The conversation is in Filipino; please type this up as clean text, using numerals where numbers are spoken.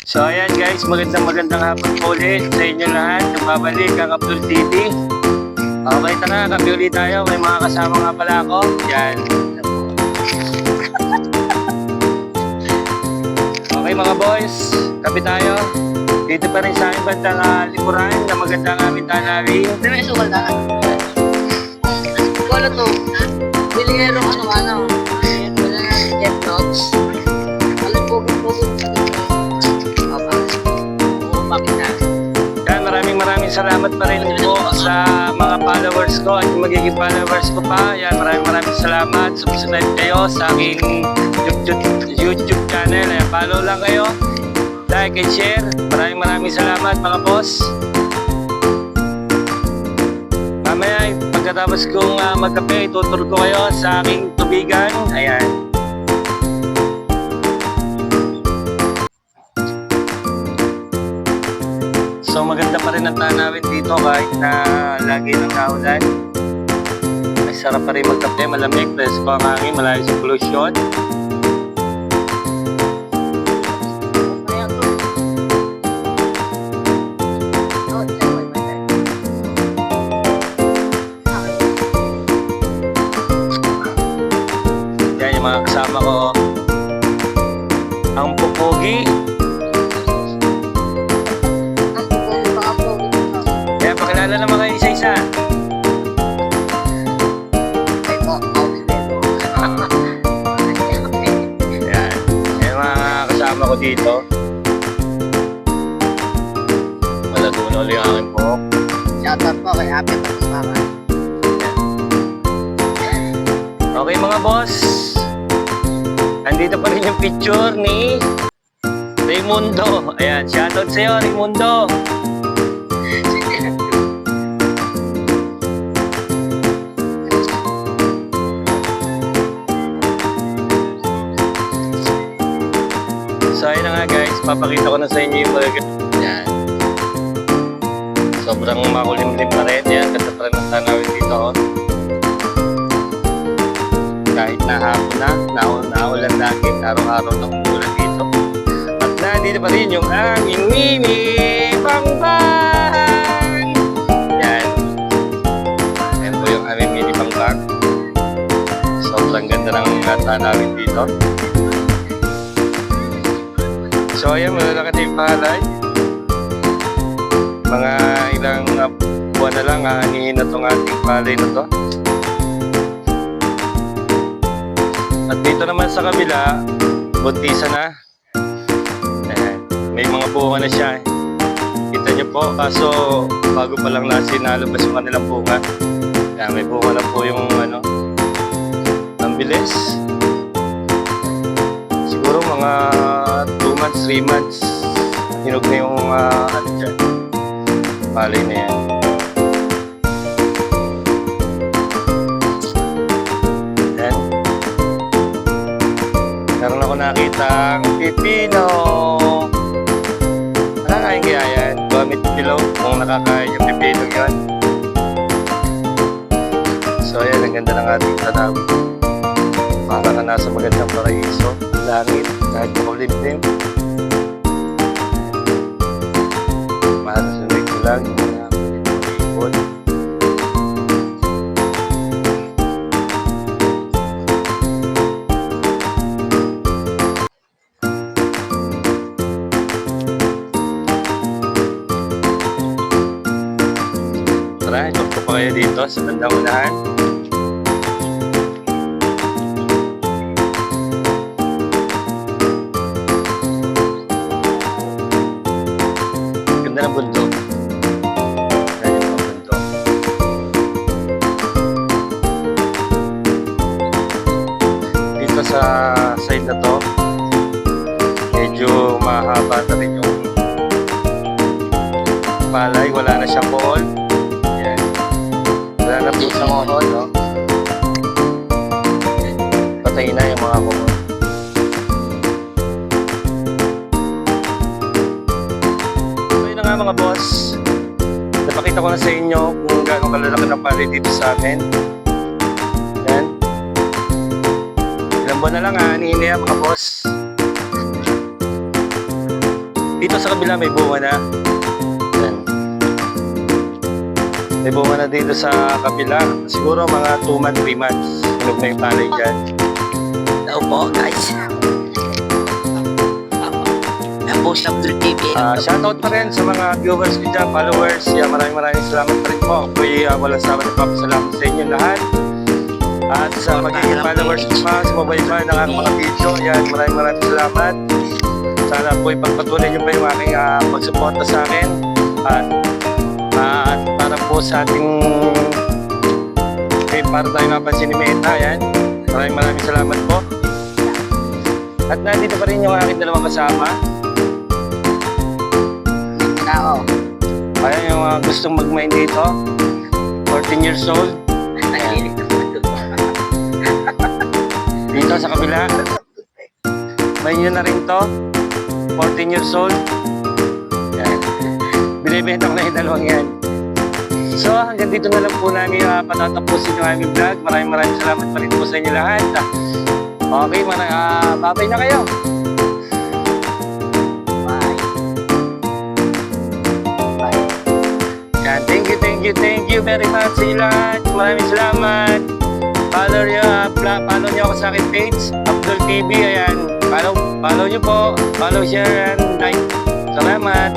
So ayan guys, magandang hapon po ulit sa inyo lahat. Nagbabalik ang Abdul TV. Okay, tara, kape ulit tayo. May mga kasama nga pala ako. Yan. Okay mga boys, kape tayo. Dito pa rin sa aking bandang likuran na magandang aming tanawin. Hindi may sukal na. Wala to. Bilingero ano. Wala na jet notes. Alam po. Yan, maraming salamat pa rin po sa mga followers ko at yung magiging followers ko pa. Yan, maraming salamat. Subscribe kayo sa aking YouTube channel. Ayan, follow lang kayo. Like and share. Maraming salamat mga boss. Mamaya, pagkatapos kong magkape, ituturo ko kayo sa aking tubigan. Ayan. So maganda pa rin ang tanawin dito kahit na lagi ng kaulan. Ay sarap pa rin magkape, malamig, presko ang hangin, malayo sa pollution. Yan yung mga kasama ko. Ang pupugi. Pakilala naman kayo isa-isa. Yan. Yan mga kasama ko dito. Malaguno ulit ang aking buhok. Shoutout po kay Happy Pagkakas. Okay mga boss. Andito pa rin yung picture ni Raimundo. Ayan, shoutout sa'yo Raimundo. So ayun na nga guys, papakita ko na sa inyo yung mga yan. Sobrang makulimlim pa rin yan, ganda pa rin ang tanawin dito. Kahit na hapon na, naulan lagi, araw-araw na umulan dito. At nandito pa rin yung aming mini pangbang. Yan. Yan po yung aming mini pangbang. Sobrang ganda ng tanawin dito. So ayan, malalaki yung palay. Mga ilang buwan na lang aanihin na itong ating palay na to. At dito naman sa kabila, buntisa na. Ayan, may mga bunga na siya. Kita nyo po, kaso bago pa lang nalabas yung kanilang bunga. Ayan, may bunga na po yung ano, ang bilis. Siguro mga 2 months, 3 months hinog na yung ano dyan, palay na yan. Yan. Meron ako nakitang pipino. Nakakain kaya yan? Gamit pilaw kung nakakain yung pipino yan. So ayan, ang ganda ng ating tanawin. Para ka nasa magandang paraiso, langit, kahit makulimlim. Masasunod ko lang yung mga ibon. Tara, ito pa kayo dito sa bandang unahan. Ng bundok. Yan yung mga bundok. Dito sa side na to, medyo mahaba na rin yung palay. Wala na siyang buhol. Yan. Wala na po sa buhol, no? Patay na yung mga buhol. Mga boss, napakita ko na sa inyo kung gaano kalalaki ng palay dito sa amin. Yan. Ilang buwan na lang aanihin na yan mga boss. Dito sa kabila may bunga na. Yan. May bunga na dito sa kabila. Siguro mga 2 months, 3 months. Hinog na yung palay dyan. Hello po, guys. Boss Abdul TV. Shoutout pa rin sa mga viewers ko dyan, followers. Maraming salamat pa rin po. Ako'y walang sawa na papasalamat sa inyo lahat. At sa magiging followers ko pa, sa mobile pa ng aking mga video. Yan, maraming salamat. Sana po ipagpatuloy nyo pa yung aking pagsuporta sa akin. At para po sa ating para tayo mapansin ni Meta. Yan. Maraming salamat po. At nandito pa rin yung aking dalawang kasama. Tao. Ayan yung gustong mag-mine dito. 14 years old. Nahilig na po ito. Dito sa kabila. Mine nyo na rin to. 14 years old. Yan. Binibenta ko na yung dalawang yan. So hanggang dito na lang po namin patatapusin yung aming vlog. Maraming salamat pa rin po sa inyo lahat. Okay, bye-bye na kayo. Yan, thank you very much sa inyo lahat. Maraming salamat. Follow nyo ako sa akin page, Abdul TV. Ayan, follow nyo po. Follow, share, and like. Salamat.